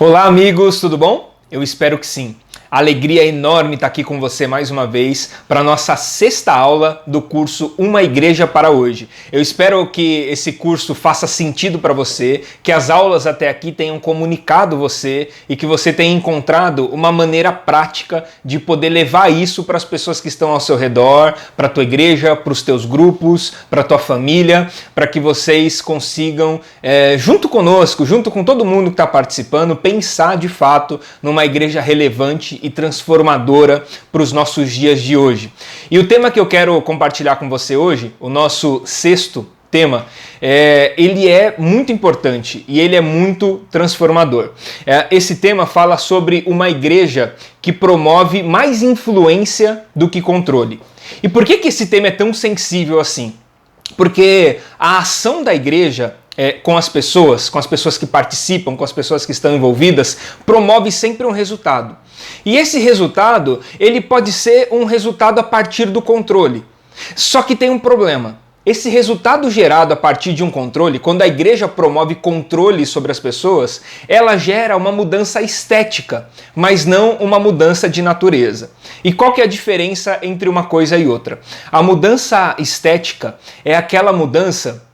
Olá, amigos, tudo bom? Eu espero que sim. Alegria enorme estar aqui com você mais uma vez para a nossa sexta aula do curso Uma Igreja para Hoje. Eu espero que esse curso faça sentido para você, que as aulas até aqui tenham comunicado você e que você tenha encontrado uma maneira prática de poder levar isso para as pessoas que estão ao seu redor, para a tua igreja, para os teus grupos, para a tua família, para que vocês consigam, junto conosco, junto com todo mundo que está participando, pensar de fato numa igreja relevante e transformadora para os nossos dias de hoje. E o tema que eu quero compartilhar com você hoje, o nosso sexto tema, ele é muito importante e ele é muito transformador. Esse tema fala sobre uma igreja que promove mais influência do que controle. E por que esse tema é tão sensível assim? Porque a ação da igreja com as pessoas que participam, com as pessoas que estão envolvidas, promove sempre um resultado. E esse resultado, ele pode ser um resultado a partir do controle. Só que tem um problema. Esse resultado gerado a partir de um controle, quando a igreja promove controle sobre as pessoas, ela gera uma mudança estética, mas não uma mudança de natureza. E qual que é a diferença entre uma coisa e outra? A mudança estética é aquela mudança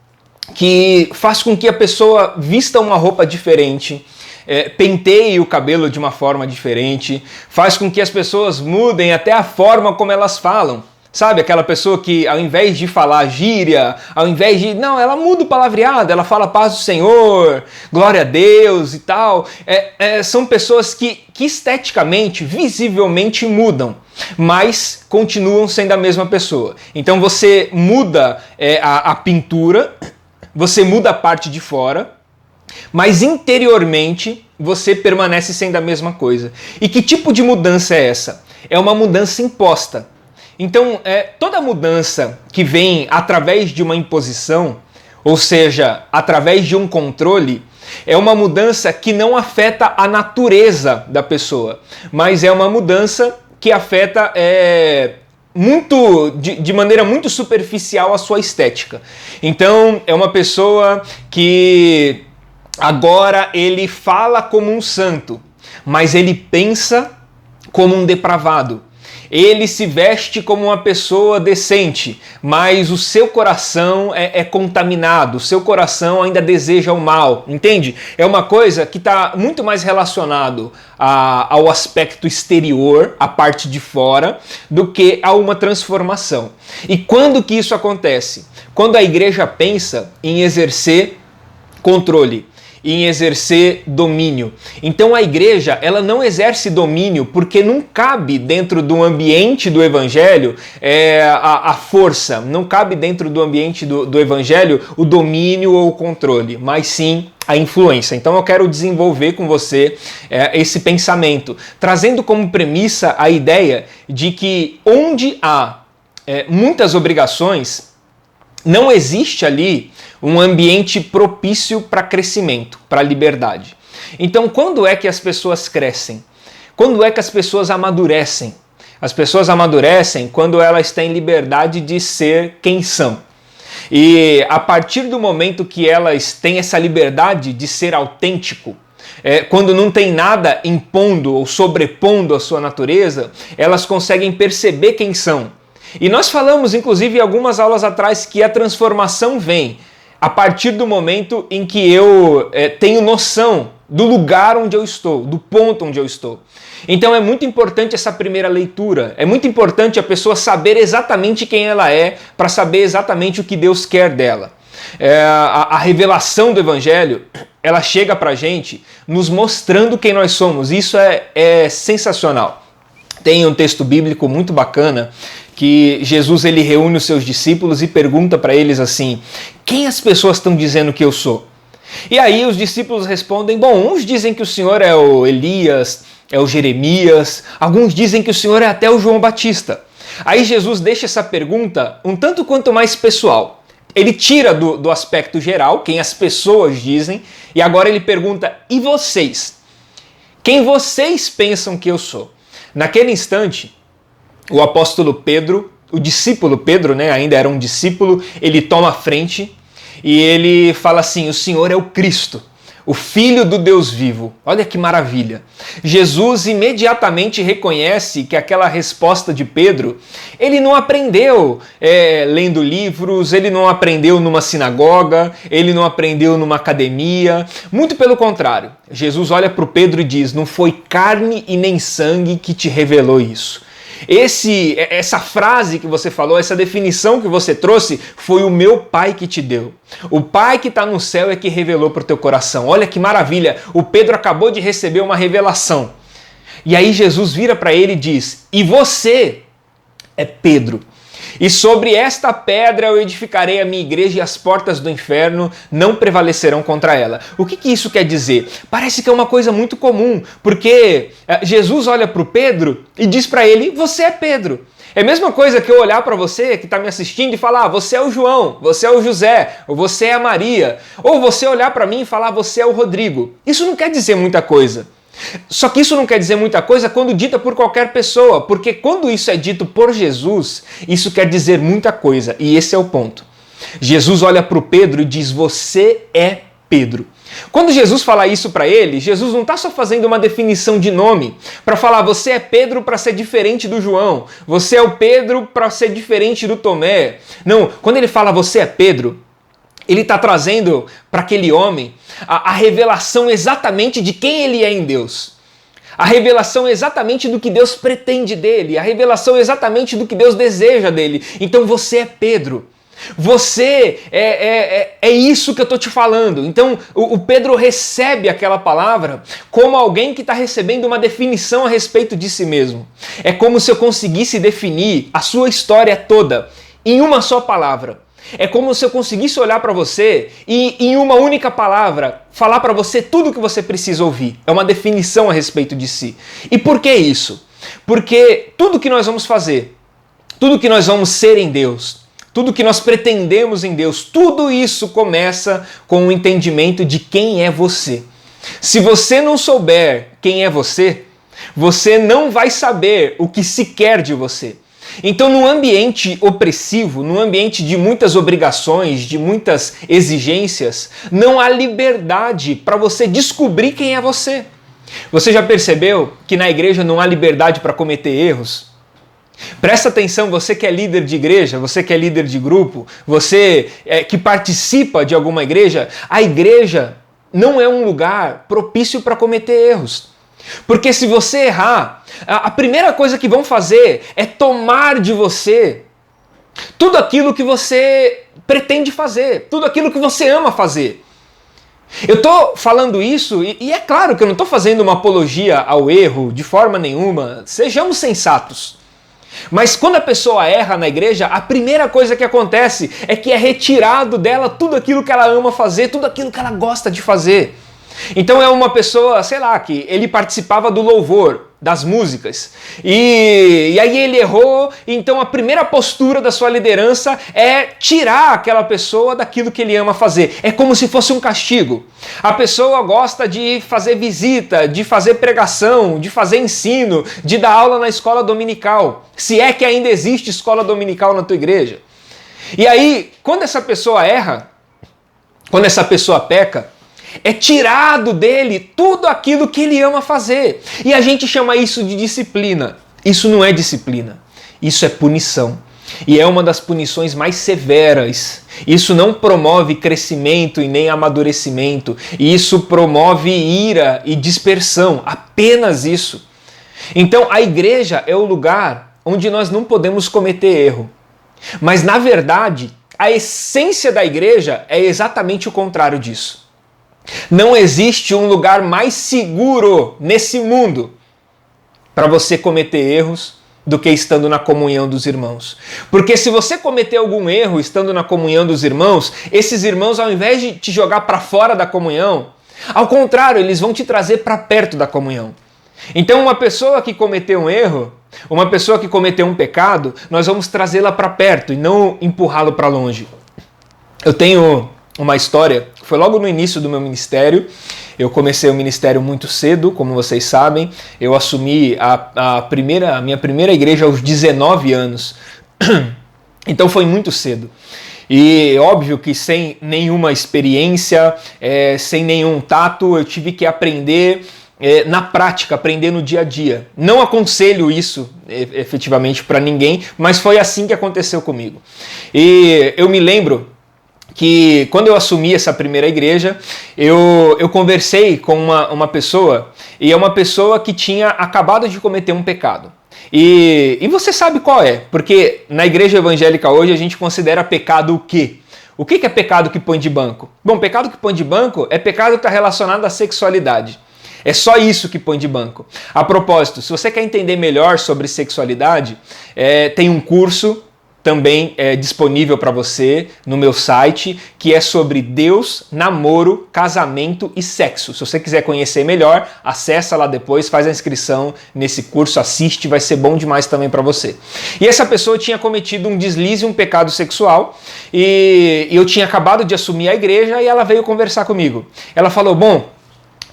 que faz com que a pessoa vista uma roupa diferente, penteie o cabelo de uma forma diferente, faz com que as pessoas mudem até a forma como elas falam. Sabe, aquela pessoa que ao invés de falar gíria, ao invés de... Não, ela muda o palavreado, ela fala paz do Senhor, glória a Deus e tal. São pessoas que esteticamente, visivelmente mudam, mas continuam sendo a mesma pessoa. Então você muda a pintura, você muda a parte de fora, mas interiormente você permanece sendo a mesma coisa. E que tipo de mudança é essa? É uma mudança imposta. Então, toda mudança que vem através de uma imposição, ou seja, através de um controle, é uma mudança que não afeta a natureza da pessoa, mas é uma mudança que afeta de maneira muito superficial a sua estética. Então, é uma pessoa que agora ele fala como um santo, mas ele pensa como um depravado. Ele se veste como uma pessoa decente, mas o seu coração é contaminado, o seu coração ainda deseja o mal, entende? É uma coisa que está muito mais relacionado ao aspecto exterior, à parte de fora, do que a uma transformação. E quando que isso acontece? Quando a igreja pensa em exercer controle, em exercer domínio. Então a igreja, ela não exerce domínio porque não cabe dentro do ambiente do evangelho a força, não cabe dentro do ambiente do evangelho o domínio ou o controle, mas sim a influência. Então eu quero desenvolver com você esse pensamento, trazendo como premissa a ideia de que onde há muitas obrigações, não existe ali um ambiente propício para crescimento, para liberdade. Então, quando é que as pessoas crescem? Quando é que as pessoas amadurecem? As pessoas amadurecem quando elas têm liberdade de ser quem são. E a partir do momento que elas têm essa liberdade de ser autêntico, quando não tem nada impondo ou sobrepondo a sua natureza, elas conseguem perceber quem são. E nós falamos, inclusive, algumas aulas atrás, que a transformação vem a partir do momento em que eu tenho noção do lugar onde eu estou, do ponto onde eu estou. Então é muito importante essa primeira leitura, é muito importante a pessoa saber exatamente quem ela é, para saber exatamente o que Deus quer dela. A revelação do Evangelho, ela chega pra gente nos mostrando quem nós somos, isso é sensacional. Tem um texto bíblico muito bacana que Jesus ele reúne os seus discípulos e pergunta para eles assim: quem as pessoas estão dizendo que eu sou? E aí os discípulos respondem: bom, uns dizem que o Senhor é o Elias, é o Jeremias, alguns dizem que o Senhor é até o João Batista. Aí Jesus deixa essa pergunta um tanto quanto mais pessoal. Ele tira do aspecto geral, quem as pessoas dizem, e agora ele pergunta: e vocês? Quem vocês pensam que eu sou? Naquele instante, o apóstolo Pedro, o discípulo Pedro, ainda era um discípulo, ele toma a frente e ele fala assim: o Senhor é o Cristo, o Filho do Deus vivo. Olha que maravilha. Jesus imediatamente reconhece que aquela resposta de Pedro, ele não aprendeu lendo livros, ele não aprendeu numa sinagoga, ele não aprendeu numa academia. Muito pelo contrário. Jesus olha para o Pedro e diz, não foi carne e nem sangue que te revelou isso. Essa frase que você falou, essa definição que você trouxe, foi o meu Pai que te deu. O Pai que está no céu é que revelou para o teu coração. Olha que maravilha, o Pedro acabou de receber uma revelação. E aí Jesus vira para ele e diz, e você é Pedro. E sobre esta pedra eu edificarei a minha igreja e as portas do inferno não prevalecerão contra ela. O que isso quer dizer? Parece que é uma coisa muito comum, porque Jesus olha para o Pedro e diz para ele, você é Pedro. É a mesma coisa que eu olhar para você que está me assistindo e falar, você é o João, você é o José, ou você é a Maria. Ou você olhar para mim e falar, você é o Rodrigo. Isso não quer dizer muita coisa. Só que isso não quer dizer muita coisa quando dita por qualquer pessoa, porque quando isso é dito por Jesus, isso quer dizer muita coisa, e esse é o ponto. Jesus olha para o Pedro e diz, você é Pedro. Quando Jesus fala isso para ele, Jesus não está só fazendo uma definição de nome, para falar, você é Pedro para ser diferente do João, você é o Pedro para ser diferente do Tomé. Não, quando ele fala, você é Pedro, ele está trazendo para aquele homem a revelação exatamente de quem ele é em Deus. A revelação exatamente do que Deus pretende dele. A revelação exatamente do que Deus deseja dele. Então você é Pedro. Você é isso que eu estou te falando. Então o Pedro recebe aquela palavra como alguém que está recebendo uma definição a respeito de si mesmo. É como se eu conseguisse definir a sua história toda em uma só palavra. É como se eu conseguisse olhar para você e, em uma única palavra, falar para você tudo o que você precisa ouvir. É uma definição a respeito de si. E por que isso? Porque tudo que nós vamos fazer, tudo que nós vamos ser em Deus, tudo que nós pretendemos em Deus, tudo isso começa com o entendimento de quem é você. Se você não souber quem é você, você não vai saber o que se quer de você. Então, num ambiente opressivo, num ambiente de muitas obrigações, de muitas exigências, não há liberdade para você descobrir quem é você. Você já percebeu que na igreja não há liberdade para cometer erros? Presta atenção, você que é líder de igreja, você que é líder de grupo, você que participa de alguma igreja, a igreja não é um lugar propício para cometer erros. Porque se você errar, a primeira coisa que vão fazer é tomar de você tudo aquilo que você pretende fazer, tudo aquilo que você ama fazer. Eu estou falando isso e é claro que eu não estou fazendo uma apologia ao erro de forma nenhuma, sejamos sensatos. Mas quando a pessoa erra na igreja, a primeira coisa que acontece é que é retirado dela tudo aquilo que ela ama fazer, tudo aquilo que ela gosta de fazer. Então é uma pessoa, sei lá, que ele participava do louvor, das músicas, e aí ele errou, então a primeira postura da sua liderança é tirar aquela pessoa daquilo que ele ama fazer. É como se fosse um castigo. A pessoa gosta de fazer visita, de fazer pregação, de fazer ensino, de dar aula na escola dominical, se é que ainda existe escola dominical na tua igreja. E aí, quando essa pessoa erra, quando essa pessoa peca, é tirado dele tudo aquilo que ele ama fazer. E a gente chama isso de disciplina. Isso não é disciplina. Isso é punição. E é uma das punições mais severas. Isso não promove crescimento e nem amadurecimento. Isso promove ira e dispersão. Apenas isso. Então a igreja é o lugar onde nós não podemos cometer erro. Mas na verdade, a essência da igreja é exatamente o contrário disso. Não existe um lugar mais seguro nesse mundo para você cometer erros do que estando na comunhão dos irmãos. Porque se você cometer algum erro estando na comunhão dos irmãos, esses irmãos, ao invés de te jogar para fora da comunhão, ao contrário, eles vão te trazer para perto da comunhão. Então uma pessoa que cometeu um erro, uma pessoa que cometeu um pecado, nós vamos trazê-la para perto e não empurrá-lo para longe. Eu tenho uma história, foi logo no início do meu ministério. Eu comecei o ministério muito cedo, como vocês sabem. Eu assumi a minha primeira igreja aos 19 anos. Então foi muito cedo. E óbvio que sem nenhuma experiência, sem nenhum tato, eu tive que aprender na prática, aprender no dia a dia. Não aconselho isso efetivamente para ninguém, mas foi assim que aconteceu comigo. E eu me lembro que quando eu assumi essa primeira igreja, eu conversei com uma pessoa, e é uma pessoa que tinha acabado de cometer um pecado. E você sabe qual é, porque na igreja evangélica hoje a gente considera pecado o quê? O que é pecado que põe de banco? Bom, pecado que põe de banco é pecado que está relacionado à sexualidade. É só isso que põe de banco. A propósito, se você quer entender melhor sobre sexualidade, tem um curso também disponível para você no meu site, que é sobre Deus, namoro, casamento e sexo. Se você quiser conhecer melhor, acessa lá depois, faz a inscrição nesse curso, assiste, vai ser bom demais também para você. E essa pessoa tinha cometido um deslize, um pecado sexual, e eu tinha acabado de assumir a igreja e ela veio conversar comigo. Ela falou, bom,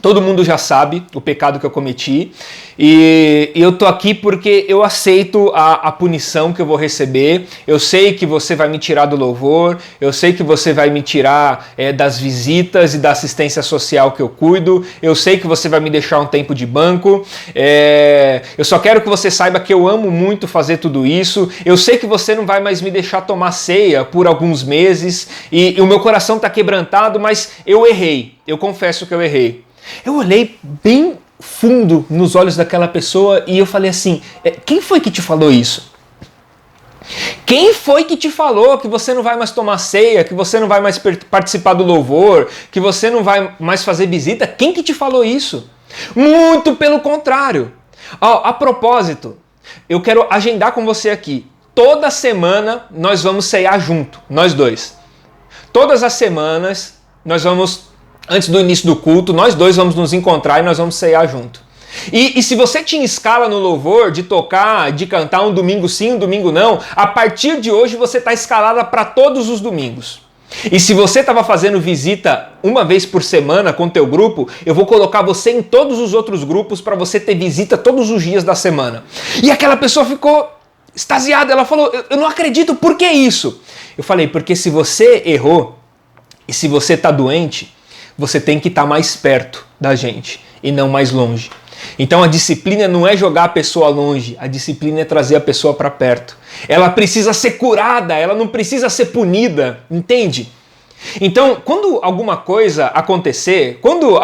todo mundo já sabe o pecado que eu cometi e eu tô aqui porque eu aceito a punição que eu vou receber. Eu sei que você vai me tirar do louvor, eu sei que você vai me tirar das visitas e da assistência social que eu cuido, eu sei que você vai me deixar um tempo de banco, eu só quero que você saiba que eu amo muito fazer tudo isso, eu sei que você não vai mais me deixar tomar ceia por alguns meses e o meu coração tá quebrantado, mas eu errei, eu confesso que eu errei. Eu olhei bem fundo nos olhos daquela pessoa e eu falei assim, quem foi que te falou isso? Quem foi que te falou que você não vai mais tomar ceia, que você não vai mais participar do louvor, que você não vai mais fazer visita? Quem que te falou isso? Muito pelo contrário. A propósito, eu quero agendar com você aqui. Toda semana nós vamos ceiar junto, nós dois. Todas as semanas nós vamos... Antes do início do culto, nós dois vamos nos encontrar e nós vamos ceiar junto. E se você tinha escala no louvor de tocar, de cantar um domingo sim, um domingo não, a partir de hoje você está escalada para todos os domingos. E se você estava fazendo visita uma vez por semana com o teu grupo, eu vou colocar você em todos os outros grupos para você ter visita todos os dias da semana. E aquela pessoa ficou extasiada, ela falou, eu não acredito, por que isso? Eu falei, porque se você errou e se você está doente, você tem que estar mais perto da gente e não mais longe. Então a disciplina não é jogar a pessoa longe, a disciplina é trazer a pessoa para perto. Ela precisa ser curada, ela não precisa ser punida, entende? Então, quando alguma coisa acontecer, quando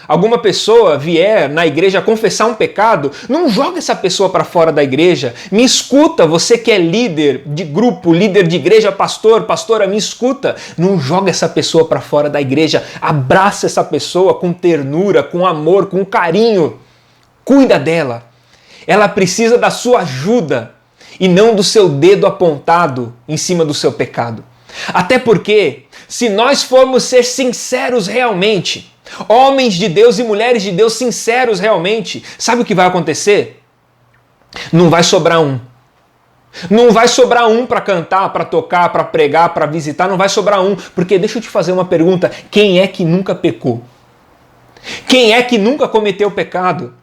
alguma pessoa vier na igreja confessar um pecado, não joga essa pessoa para fora da igreja. Me escuta, você que é líder de grupo, líder de igreja, pastor, pastora, me escuta. Não joga essa pessoa para fora da igreja. Abraça essa pessoa com ternura, com amor, com carinho. Cuida dela. Ela precisa da sua ajuda e não do seu dedo apontado em cima do seu pecado. Até porque, se nós formos ser sinceros realmente, homens de Deus e mulheres de Deus sinceros realmente, sabe o que vai acontecer? Não vai sobrar um. Não vai sobrar um para cantar, para tocar, para pregar, para visitar, não vai sobrar um. Porque deixa eu te fazer uma pergunta, quem é que nunca pecou? Quem é que nunca cometeu pecado?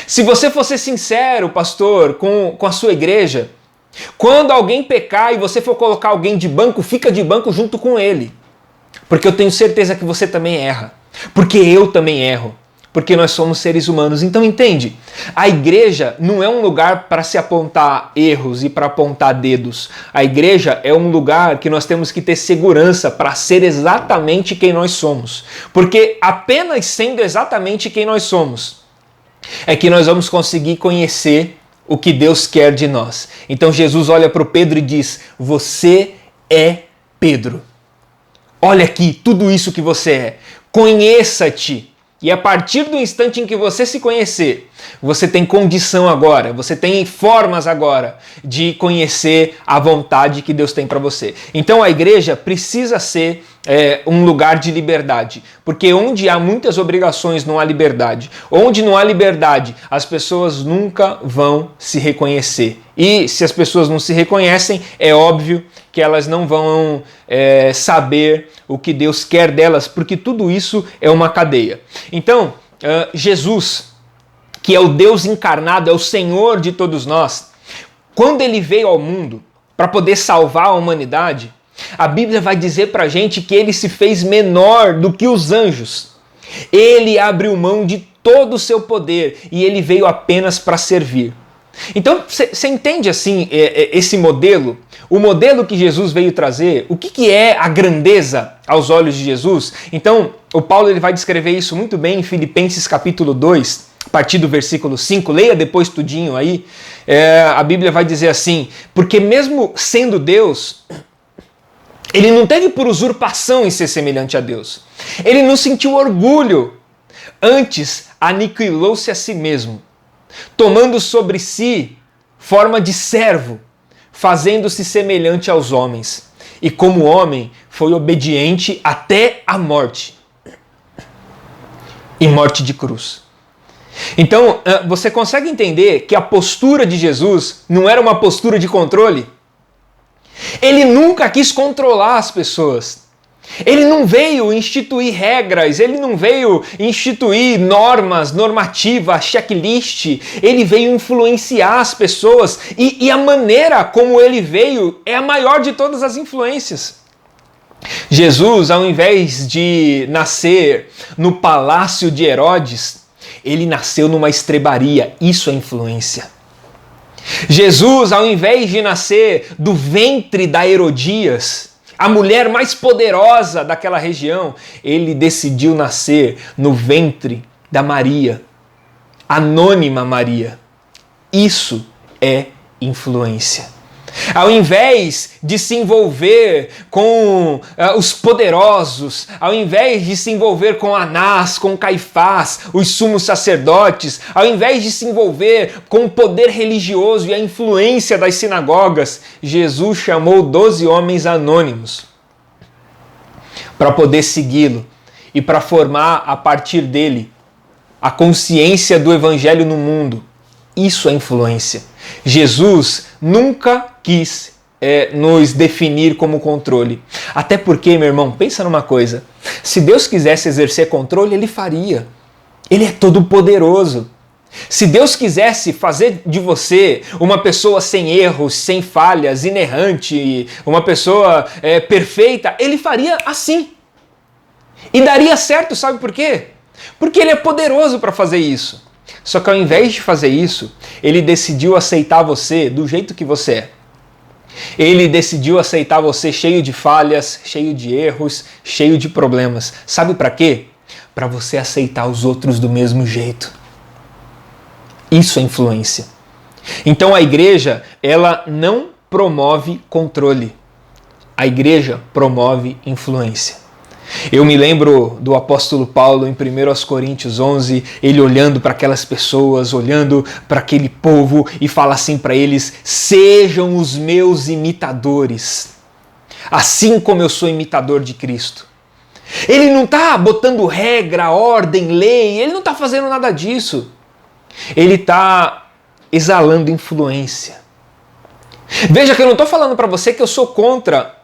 Se você for ser sincero, pastor, com a sua igreja, quando alguém pecar e você for colocar alguém de banco, fica de banco junto com ele. Porque eu tenho certeza que você também erra. Porque eu também erro. Porque nós somos seres humanos. Então entende? A igreja não é um lugar para se apontar erros e para apontar dedos. A igreja é um lugar que nós temos que ter segurança para ser exatamente quem nós somos. Porque apenas sendo exatamente quem nós somos, é que nós vamos conseguir conhecer o que Deus quer de nós. Então Jesus olha para o Pedro e diz, você é Pedro. Olha aqui, tudo isso que você é. Conheça-te. E a partir do instante em que você se conhecer, você tem condição agora, você tem formas agora de conhecer a vontade que Deus tem para você. Então a igreja precisa ser um lugar de liberdade, porque onde há muitas obrigações não há liberdade. Onde não há liberdade, as pessoas nunca vão se reconhecer. E se as pessoas não se reconhecem, é óbvio que elas não vão saber o que Deus quer delas, porque tudo isso é uma cadeia. Então, Jesus, que é o Deus encarnado, é o Senhor de todos nós, quando ele veio ao mundo para poder salvar a humanidade, A Bíblia vai dizer pra gente que ele se fez menor do que os anjos. Ele abriu mão de todo o seu poder e ele veio apenas para servir. Então, você entende assim esse modelo? O modelo que Jesus veio trazer, o que é a grandeza aos olhos de Jesus? Então, o Paulo ele vai descrever isso muito bem em Filipenses capítulo 2, a partir do versículo 5, leia depois tudinho aí. A Bíblia vai dizer assim: porque mesmo sendo Deus, ele não teve por usurpação em ser semelhante a Deus. Ele não sentiu orgulho, antes aniquilou-se a si mesmo, tomando sobre si forma de servo, fazendo-se semelhante aos homens. E como homem, foi obediente até a morte. E morte de cruz. Então, você consegue entender que a postura de Jesus não era uma postura de controle? Ele nunca quis controlar as pessoas. Ele não veio instituir regras, ele não veio instituir normas, normativa, checklist. Ele veio influenciar as pessoas e a maneira como ele veio é a maior de todas as influências. Jesus, ao invés de nascer no palácio de Herodes, ele nasceu numa estrebaria. Isso é influência. Jesus, ao invés de nascer do ventre da Herodias, a mulher mais poderosa daquela região, ele decidiu nascer no ventre da Maria, anônima Maria. Isso é influência. Ao invés de se envolver com os poderosos, ao invés de se envolver com Anás, com Caifás, os sumos sacerdotes, ao invés de se envolver com o poder religioso e a influência das sinagogas, Jesus chamou 12 homens anônimos para poder segui-lo e para formar a partir dele a consciência do evangelho no mundo. Isso é influência. Jesus nunca quis nos definir como controle. Até porque, meu irmão, pensa numa coisa. Se Deus quisesse exercer controle, ele faria. Ele é todo poderoso. Se Deus quisesse fazer de você uma pessoa sem erros, sem falhas, inerrante, uma pessoa perfeita, ele faria assim. E daria certo, sabe por quê? Porque ele é poderoso para fazer isso. Só que ao invés de fazer isso, ele decidiu aceitar você do jeito que você é. Ele decidiu aceitar você cheio de falhas, cheio de erros, cheio de problemas. Sabe para quê? Para você aceitar os outros do mesmo jeito. Isso é influência. Então a igreja, ela não promove controle. A igreja promove influência. Eu me lembro do apóstolo Paulo em 1 Coríntios 11, ele olhando para aquelas pessoas, olhando para aquele povo e fala assim para eles: sejam os meus imitadores, assim como eu sou imitador de Cristo. Ele não está botando regra, ordem, lei, ele não está fazendo nada disso. Ele está exalando influência. Veja que eu não estou falando para você que eu sou contra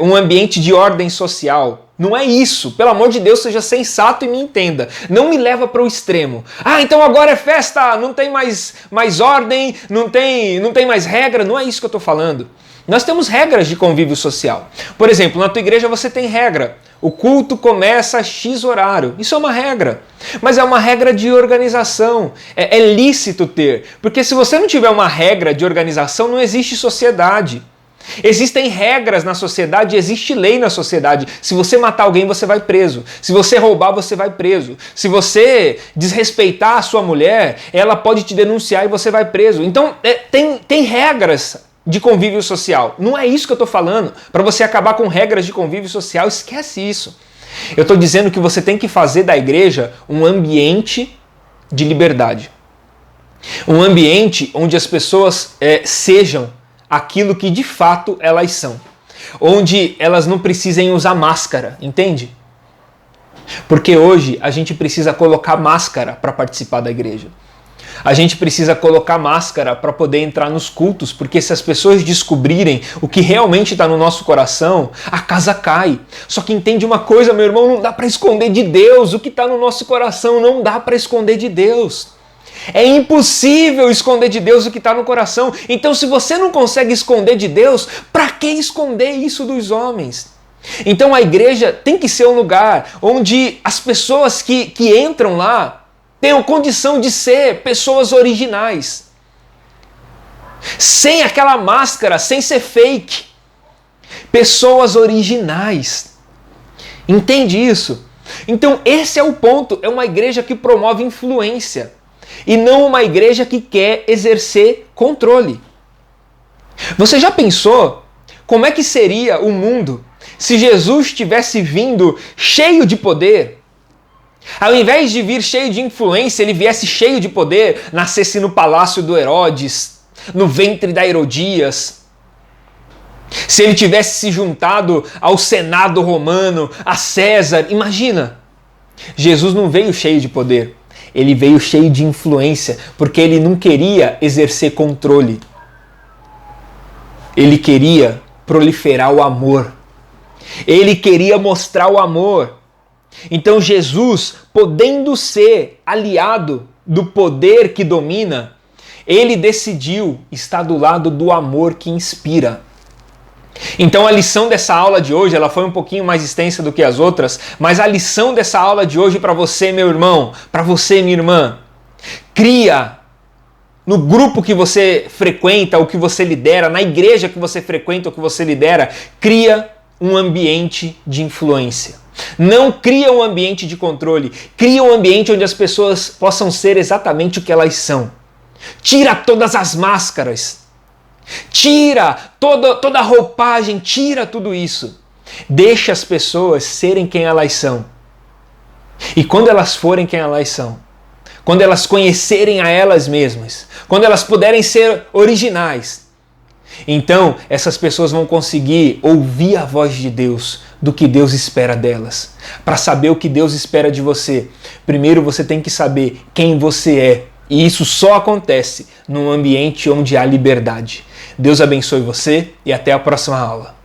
um ambiente de ordem social. Não é isso. Pelo amor de Deus, seja sensato e me entenda. Não me leva para o extremo. Ah, então agora é festa, não tem mais ordem, não tem mais regra. Não é isso que eu estou falando. Nós temos regras de convívio social. Por exemplo, na tua igreja você tem regra. O culto começa a X horário. Isso é uma regra. Mas é uma regra de organização. É lícito ter. Porque se você não tiver uma regra de organização, não existe sociedade. Existem regras na sociedade, existe lei na sociedade. Se você matar alguém, você vai preso. Se você roubar, você vai preso. Se você desrespeitar a sua mulher, ela pode te denunciar e você vai preso. Então, tem regras de convívio social. Não é isso que eu estou falando. Para você acabar com regras de convívio social, esquece isso. Eu estou dizendo que você tem que fazer da igreja um ambiente de liberdade. Um ambiente onde as pessoas sejam aquilo que de fato elas são. Onde elas não precisem usar máscara, entende? Porque hoje a gente precisa colocar máscara para participar da igreja. A gente precisa colocar máscara para poder entrar nos cultos, porque se as pessoas descobrirem o que realmente está no nosso coração, a casa cai. Só que entende uma coisa, meu irmão, não dá para esconder de Deus. O que está no nosso coração não dá para esconder de Deus. É impossível esconder de Deus o que está no coração. Então, se você não consegue esconder de Deus, para que esconder isso dos homens? Então, a igreja tem que ser um lugar onde as pessoas que entram lá tenham condição de ser pessoas originais. Sem aquela máscara, sem ser fake. Pessoas originais. Entende isso? Então, esse é o ponto. É uma igreja que promove influência. E não uma igreja que quer exercer controle. Você já pensou como é que seria o mundo se Jesus tivesse vindo cheio de poder? Ao invés de vir cheio de influência, ele viesse cheio de poder, nascesse no palácio do Herodes, no ventre da Herodias. Se ele tivesse se juntado ao Senado romano, a César, imagina. Jesus não veio cheio de poder. Ele veio cheio de influência, porque ele não queria exercer controle. Ele queria proliferar o amor. Ele queria mostrar o amor. Então Jesus, podendo ser aliado do poder que domina, ele decidiu estar do lado do amor que inspira. Então a lição dessa aula de hoje, ela foi um pouquinho mais extensa do que as outras, mas a lição dessa aula de hoje para você, meu irmão, para você, minha irmã, cria no grupo que você frequenta, ou que você lidera, na igreja que você frequenta, ou que você lidera, cria um ambiente de influência. Não cria um ambiente de controle, cria um ambiente onde as pessoas possam ser exatamente o que elas são. Tira todas as máscaras. Tira toda a roupagem, tira tudo isso. Deixa as pessoas serem quem elas são. E quando elas forem quem elas são, quando elas conhecerem a elas mesmas, quando elas puderem ser originais, então essas pessoas vão conseguir ouvir a voz de Deus, do que Deus espera delas. Para saber o que Deus espera de você, primeiro você tem que saber quem você é. E isso só acontece num ambiente onde há liberdade. Deus abençoe você e até a próxima aula.